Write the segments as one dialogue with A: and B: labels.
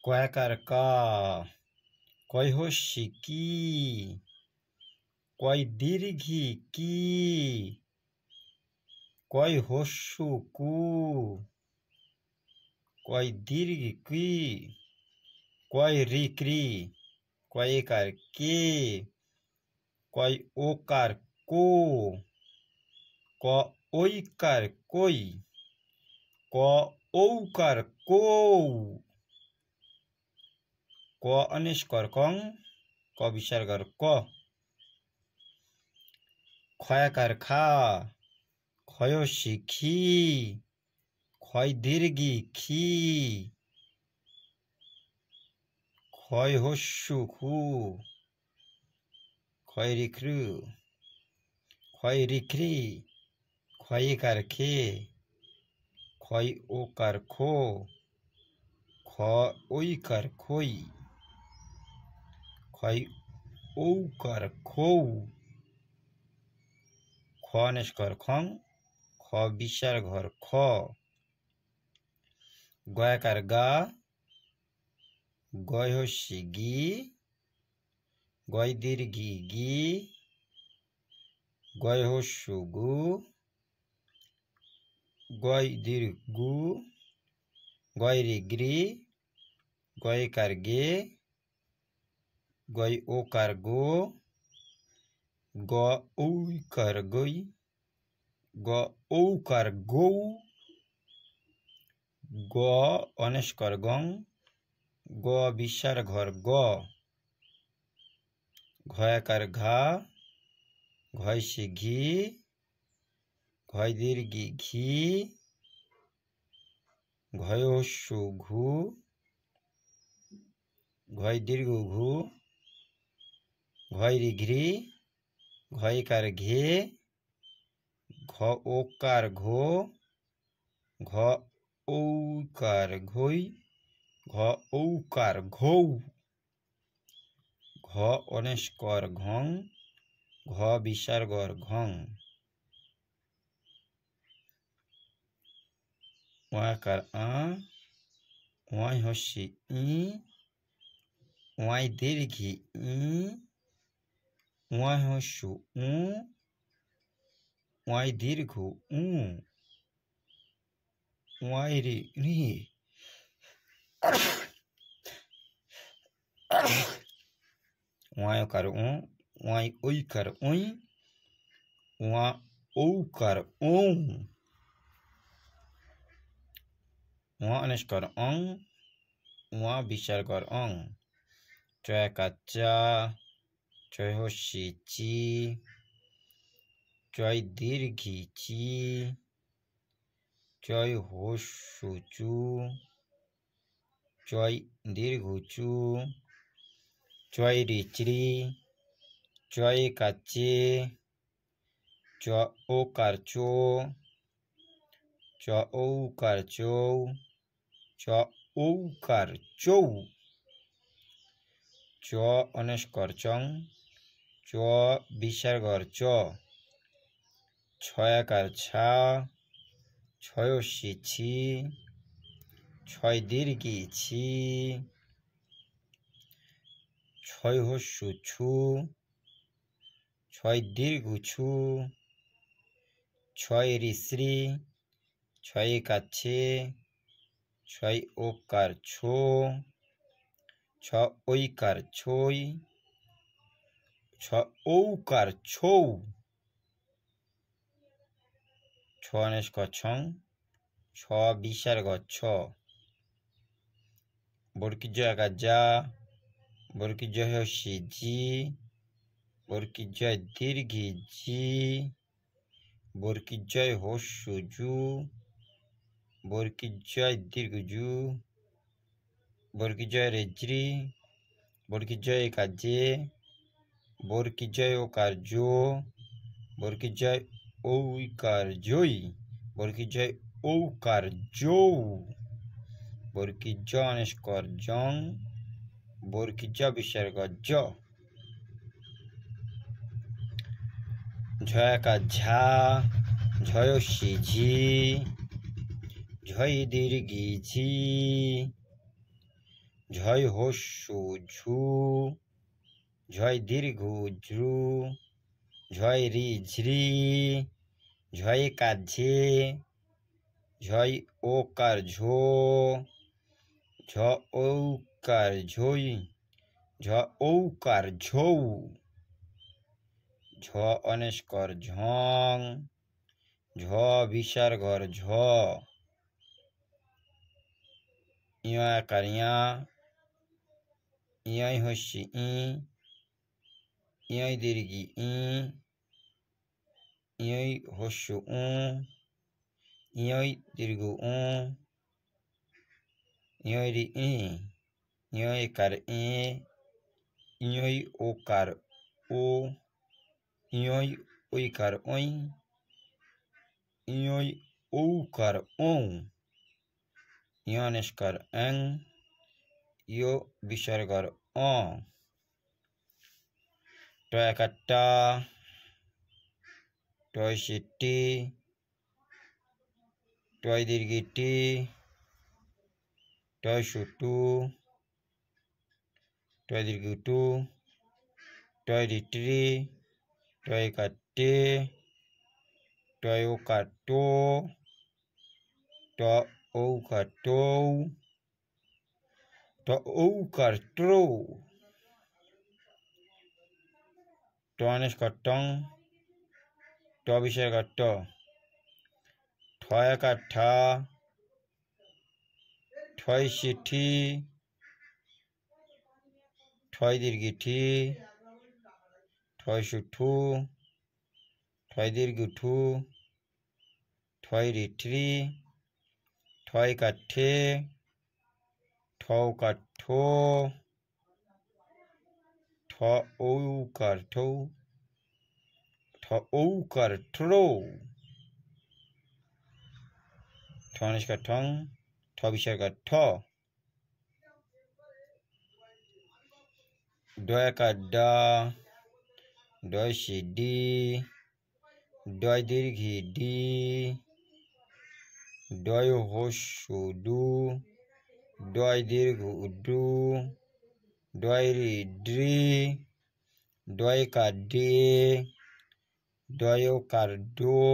A: কয়াকার কা কয় হস্যি কি কয় দীর্ঘি কি কয় হস্যু কু কয় দীর্ঘি কি কয় রিক্রি কয়কার কে কয় ওকার কো ক ঐকার কই ক ঔকার কৌ ক অনিষ্কর কং ক বিসর্গর ক ক্ষয়াকার খা ক্ষয়সী খি ক্ষয় দীর্ঘি খি ক্ষয় হস্যু খু ক্ষয় রিক্রু ক্ষয় রিক্রি ক্ষয়িকার খে ক্ষয় ওকার খো খ ঐকার খই ক্ষয় ঔকার খৌ খ নিষ্কর খং খ বিসর্গর খ গয়াকার গা গয় হস্যি গি গয় দীর্ঘি গি গয় হস্যু গু গয় দীর্ঘ গু গয় রিগ্রি গয়কার গে গয় ওকার গো গ ঔকার গই গ ঔকার গৌ গ অনিষ্কর গং গ বিসর্গর গ ঘয়াকার ঘা ঘয়সী ঘি ঘয় দীর্ঘি ঘি ঘয় হস্যু ঘু ঘয় দীর্ঘ ঘু ঘয় রিঘ্রি ঘয়কার ঘে ঘ ওকার ঘো ঘ ঔকার ঘই ঘ ঔকার ঘৌ ঘ অনিষ্কর ঘং ঘ বিসর্গর ঘং ওয়াকার আ ওয়াই হস্যি ই ওয়াই দীর্ঘি ই ওয়াই হস্যু উ ওয়াই দীর্ঘ উ ওয়াই রি রি ওয়াই ওকার উ ওয়াই ঐকার ওই ওয়া ঔকার ওং ওয়া অনিষ্কর অং ওয়া বিসর্গর অং চয়াকার চা চয় হস্যি চি চয় দীর্ঘি চি চয় হস্যু চু চয় দীর্ঘ চু চয় রিচরি চয় কাচে চ ওকার চো চ ঔকার চৌ চ ঔকার চৌ চ অনিষ্কর চং চ বিসর্গর চ ছয়াকার ছা ছয়সী ছি ছয় দীর্ঘি ছি ছয় হস্যু ছু ছয় দীর্ঘ ছু ছয় রিশ্রি ছয় কাছে ছয় ওকার ছো ছ ঐকার ছই ছ ঔকার ছৌ ছ অনিষ্কর ছং ছ বিসর্গর ছ বর্গীজয়াকার যা বর্গীজয় হস্যি জি বর্গীজয় দীর্ঘি জি বর্গীজয় হস্যু জু বর্গীজয় দীর্ঘ জু বর্গীজয় রেজ্রি বর্গীজয় কাজে বর্গীজয় ওকার জো বর্গীজয় ঔকার জই বর্গীজয় ঔকার জৌ বর্গীজ অনিষ্কর জং বর্গীজ বিসর্গর জ ঝয়াকার ঝা ঝয়সী ঝি ঝয় দীর্ঘি ঝি ঝয় হস্যু ঝু, ঝয় দীর্ঘ ঝ্রু, ঝয় রি ঝ্রি, ঝয় কার ঝে, ঝয় ওকার ঝো, ঝ ঔকার ঝই, ঝ ঔকার ঝৌ, ঝ অনেস্কর ঝং, ঝ বিসর্গর ঝ, ইয় আকার ইয়া, ইয় হস্যি ই, ইয় দীর্ঘি ই, ইয় হস্য উ, ইয় দীর্ঘ উ, ইয় রি ই, ইয় একার ই, ইয় ওকার ও, ইয় ঐকার ওই, ইয় ঔকার ও, ইয় অনেস্কর এং, ইয় বিসর্গর অ, ট একার টা, টয় সি টি, টয় দীর্ঘি টি, টয় সু টু, টয় দীর্ঘ টু, টয় রি ট্রি, টয় কার টে, টয় ওকার টো, ট ঔকার টৌ, ট ঔকার ট্রৌ, ট অনেস্কর টং, ট বিসর্গর ট, ঠ একার ঠা, ঠয় সি ঠি, ঠয় দীর্ঘি ঠি, ঠয় সু ঠু, ঠয় দীর্ঘ ঠু, ঠয় রি ট্রি, ঠয় কার ঠে, ঠৌ কার ঠো, ঠ ঔকার ঠৌ, ঠ ঔকার ঠ্রৌ, ঠ অনেস্কর ঠং, ঠ বিসর্গর ঠ, ড একার ডা, ডয় সি ডি, ডয় দীর্ঘি ডি, ডয় হস্যু ডু, ডয় দীর্ঘ ডু, ডয় রি ড্রি, ডয় কার ডে, ডয় ওকার ডো,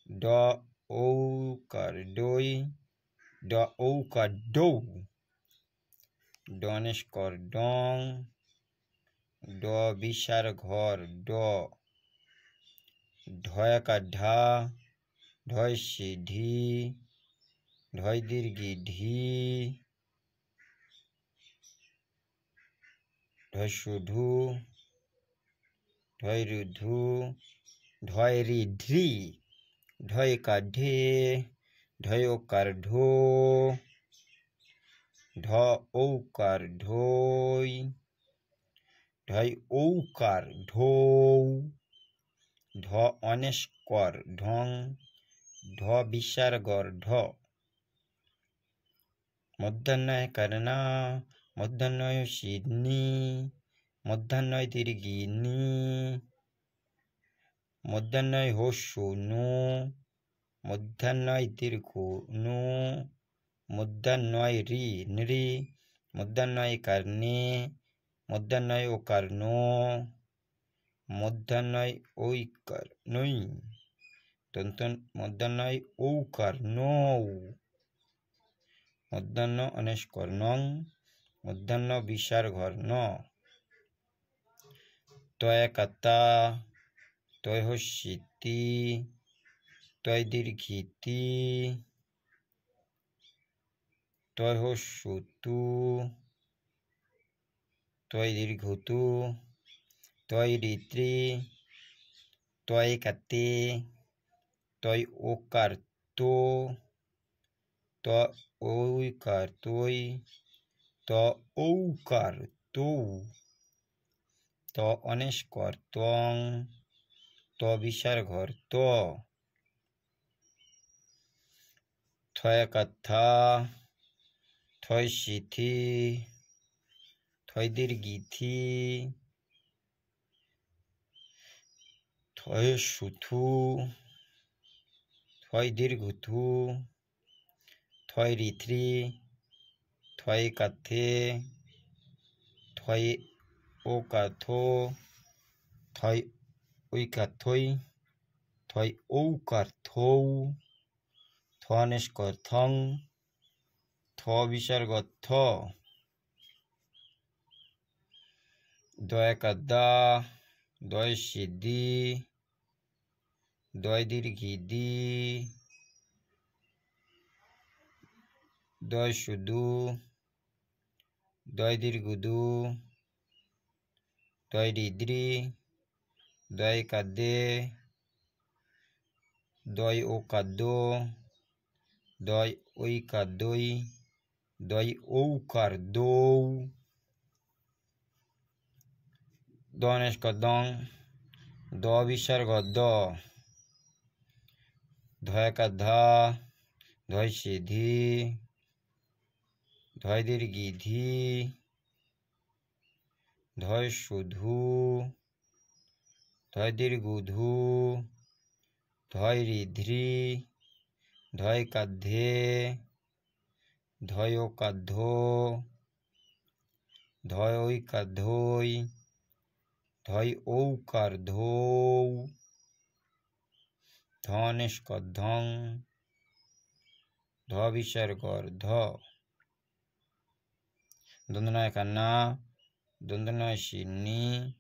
A: ড ঔকার ডই, ড ঔকার ডৌ, ড অনেস্কর ডং, ড বিসর্গর ড, ঢ একার ঢা, ঢয় সি ঢি, ঢয় দীর্ঘি ঢি, ঢয় সু ঢু, ঢয় রু ধু, ঢয় রি ঢ্রি, ঢয় কার ঢে, ঢয় ওকার ঢো, ঢ ঔকার ঢই, ঢয় ঔকার ঢৌ, ঢ অনেস্কর ঢং, ঢ বিসর্গর ঢ, মধ্যাহ্নয় করনা, মধ্যাহ্নয় সিডনি, মধ্যাহ্নয় দীর্ঘি নি, মধ্যাহ্নয় হস্যু নু, মধ্যাহ্নয় দীর্ঘ নু, মধ্যাহ্নয় রি নৃ, মধ্যাহ্নয় কর্ণে, মধ্যাহ্নয় ওকার নো, মধ্যাহ্নয় ঐকার নই, মধ্যাহ্নয় ঔকার নৌ, মধ্যাহ্ন অনেস্কর নং, মধ্যাহ্ন বিসর্গর ন, তয় একার তা, তয় হস্যি তি, তয় দীর্ঘি তি, তয় হস্যু তু, তয় দীর্ঘ তু, তয় রি ত্রি, তয় একার তে, তয় ওকার তো, ত ঐকার তৈ, ত ঔকার তৌ, ত অনেস্কর তং, ত বিসর্গর ত, থ একার থা, থয় সি থি, থয় দীর্ঘি থি, থয় সু থু, থয় দীর্ঘ থু, থয় রি থ্রি, থ थ्वई का थे, थ्वई ओ का थो, थ्वई उई का थोई, थ्वई ओ का थौ, थ्वनिष्कर थंग, थ्व विसर्ग थ, द्वय का दा, द्वय सिद्धि, द्वय दीर्घी दी, द्वय शुदु, द्वय दीर्घुदु, द्वय दीद्री, द्वय का दे, द्वय ओ का दो, द्वय उई का दोई, द्वय ओ का दो, दोनिश का दोंग, दो विसर्ग द, ध्वय का धा, ध्वय सिद्धि, ध्वय दीर्घी धी, ध्वय शुधु, ध्वय दीर्घुधु, ध्वय रीध्री, ध्वय का धे, ध्वयो का धो, ध्वय का धोई, ध्वय ओ का धो, धनिश का धंग, ध विसर्ग ध, दुंदुनाय का ना, दुंदुनाय नी,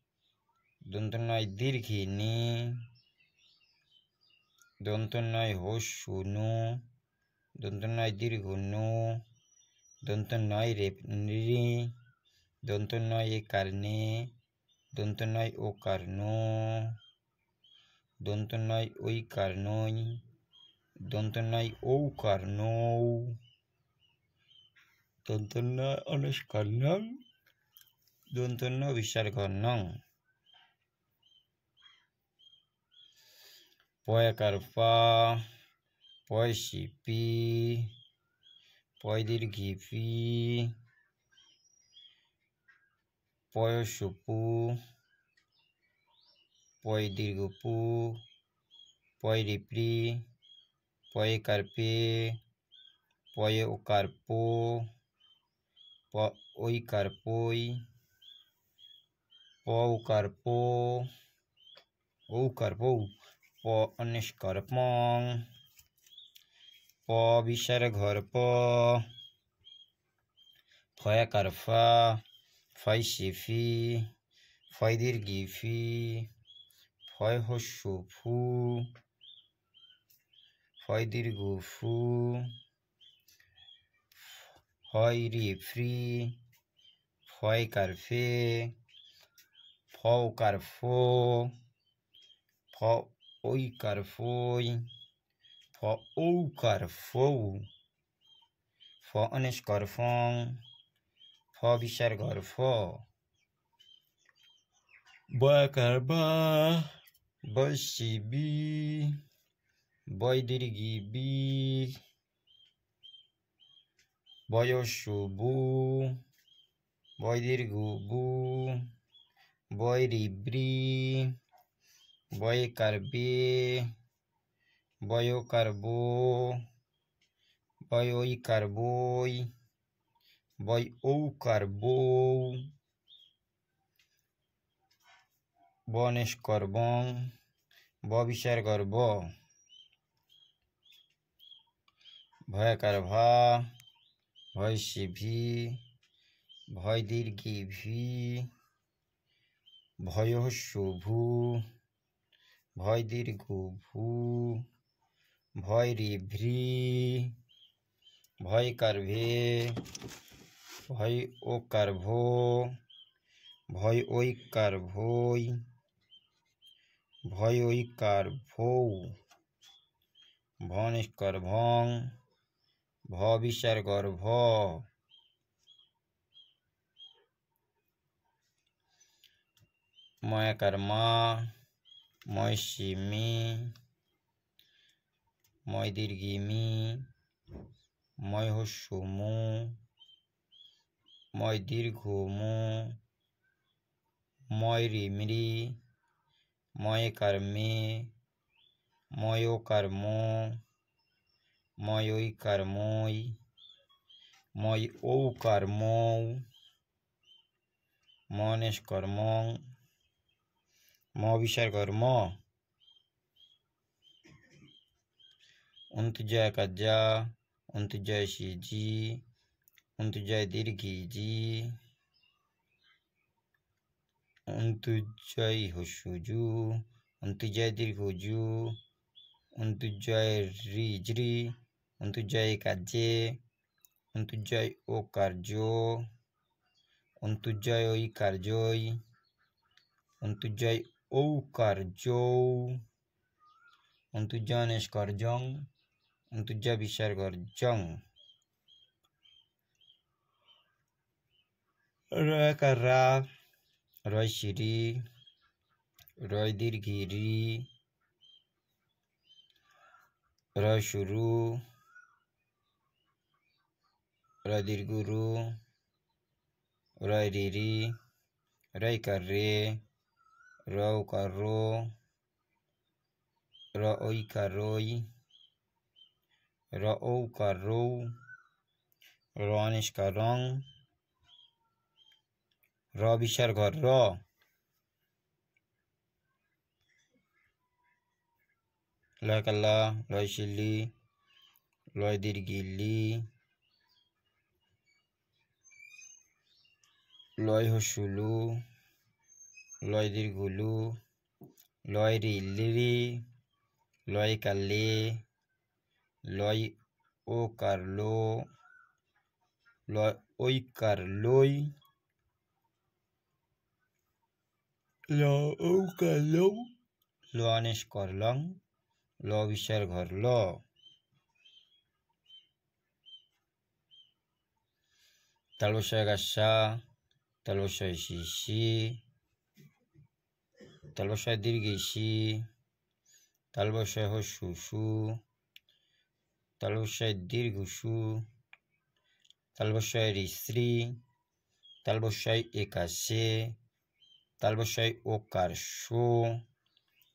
A: दुंदुनाय दीर्घी नी, दुंदुनाय होशुनु, दुंदुनाय दीर्घुनु, दुंदुनाय रेपनी, दुंदुनाय करने, दुंदुनाय ओ करनो, दुंदुनाय उई करनोई, दुंदुनाय ओ करनो, दुंदुनाय अनस करनंग, दुंदुनाय विसर्ग नंग, पय करपा, पय सिपी, पय दीर्घी पी, पय सुपु, पय दीर्घपु, पय रिप्री, पय करपे, पय उकारपो, प ओई करपोई, प उकारपो, ओ करपो, प अनिश करपंग, प विसर्ग प, फय करफा, फय सिफी, फय दीर्घी फी, फय होशुफू, फय दीर्घुफू, फय रिफ्री, फय करफे, फ करफो, फ ओई करफोई, फ ओ करफो, फ अनिश करफंग, फ विसर्ग फ, ब करबा, ब सिबी, ब दीर्घी बी, बय शुबु, बय दीर्घुबु, बय रिब्री, बय करबे, बयो करबो, बय ओई करबोई, बय ओ करबो, बनिश करबंग, ब विसर्ग ब, भय करभा, भय सिभी, भय दीर्घी भी, भयो शुभु, भय दीर्घुभू, भय रिभ्री, भय करभे, भय ओ करभो, भय ओई करभोई, भय ओई करभो, भनिश करभंग, भ विसर्ग भ, मय कर्मा, मय सिमी, मय दीर्घी मी, मय होशुमु, मय दीर्घुमु, मय रिमरी, मय कर्मे, मयो कर्मो, मयोई कर्मोई, মই ঔকার মৌ, মনেস্কর মং, ম বিসর্গর ম, অন্তর্জয় যা, অন্তর্জয় সি জি, অন্তর্জয় দীর্ঘি জি, অন্তর্জয় হস্যু জু, অন্তর্জয় দীর্ঘ জু, অন্তর্জয় রি জ্রি, অন্তর্জয় কাজে, অন্তর্জয় ও কার্য, অন্তর্জয় ওই কার্যই, অন্তর্জয় ও কার্য, অন্তর্জয় নিষ্কর্জং, অন্তর্জয় বিসর্গর্জং। রয়কার রা, রয় শিরি, রয় দীর্ঘি রি, রয় শুরু, রয় দীর্ঘ রু, রয় রিরি, রয় কার রে, রও কার রো, র ওই কার রই, র ও কার রৌ, র নিষ্কার রং, র বিসর্গর র। লয় কাল্লা, লয় শিল্লি, লয় দীর্ঘিল্লি, লয় হসুলু, লয় দীর্ঘলু, লয় রিলি, লয় কাল্লে, লয় ও কারলো, লয় ওই কারলই, ল ও কারলো, ল নিষ্কর লং, ল বিসর্গর ল। তালবস্যয় গাসা, তালবস্যয় শিশি, তালবস্যয় দীর্ঘি সি, তালবস্যয় হস্যু সু, তালবস্যয় দীর্ঘ সু, তালবস্যয় রিশ্রি, তালবস্যয় একাশে, তালবস্যয় ওকার শো,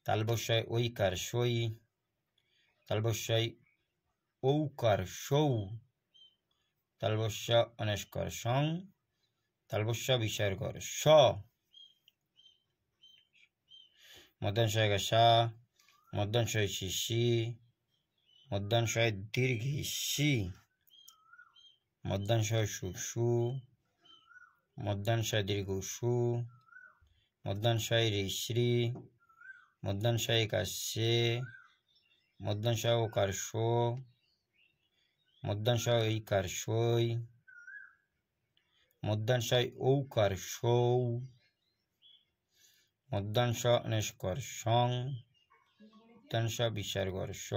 A: তালবস্যয় ওইকার সই, তালবস্যয় ঔকার সৌ, তালবস্য অনস্কর সং, তালবস্য বিসর্গর স। মধ্যাংশয় গাসা, মধ্যাংশয় শিশি, মধ্যাংশয় দীর্ঘি সি, মধ্যাংশয় সুসু, মধ্যাংশয় দীর্ঘ সু, মধ্যাংশয় রিশ্রি, মধ্যাংশয় কাশে, মধ্যাংশয় ওকার শো, মধ্যাংশয় ঐকার সই, মধ্যাংশয় ঔকার সৌ, মধ্যাংশ অনস্কর সং, মধ্যাংশ বিসর্গর স।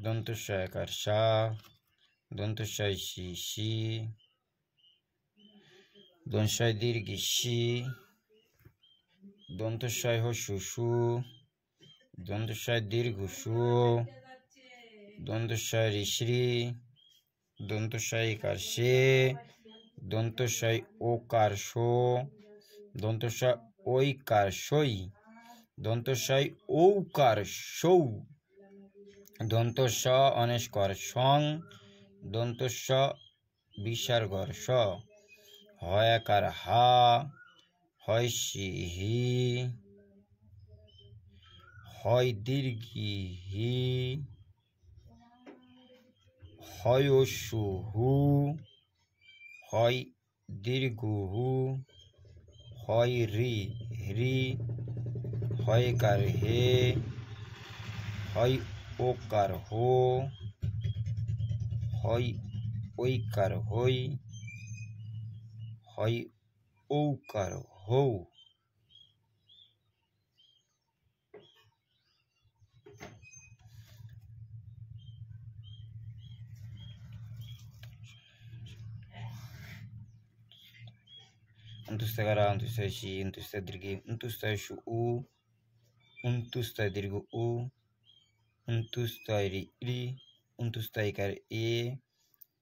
A: দন্তস্বয়কার সা, দন্তস্বয় শিশি, দন্তস্বয় দীর্ঘি সি, দন্তস্বয় হস্যু সু, দন্তস্বয় দীর্ঘ সু, দন্তস্বয় রিশ্রি, দন্তস্বয় কার্শে, দন্তস্বয় ওকার শো, দন্তস্বয় ওইকার সই, দন্তস্বয় ঔকার সৌ, দন্তস্ব অনস্কর সং, দন্তস্ব বিসর্গর স। হয়াকার হা, হয় সিহি, হয় দীর্ঘি হি, হয় সুহু, হয় দীর্ঘ হু, হয় রি রি, হয় কার হে, হয় ওকার হো, হয় ওইকার হই, হয় ঔকার হৌ। অন্তুস্তকারা, অন্তুস্তয় সি, অন্তুস্তয় দীর্ঘি, অন্তুস্তয় সু উ, অন্তুস্তয় দীর্ঘ উ, অন্তুস্তয় রি রি, অন্তুস্তয় কার এ,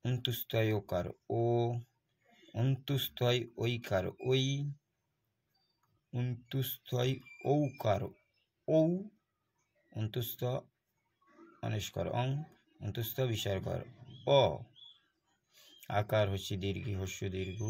A: অন্তুস্তয় ওকার ও, অন্তুস্তয় ওইকার ওই, অন্তুস্তয় ঔকার ঔ, অন্তুস্ত অনস্কর অং, অন্তুস্ত বিসর্গর অ। আকার হস্যি দীর্ঘ হস্য দীর্ঘ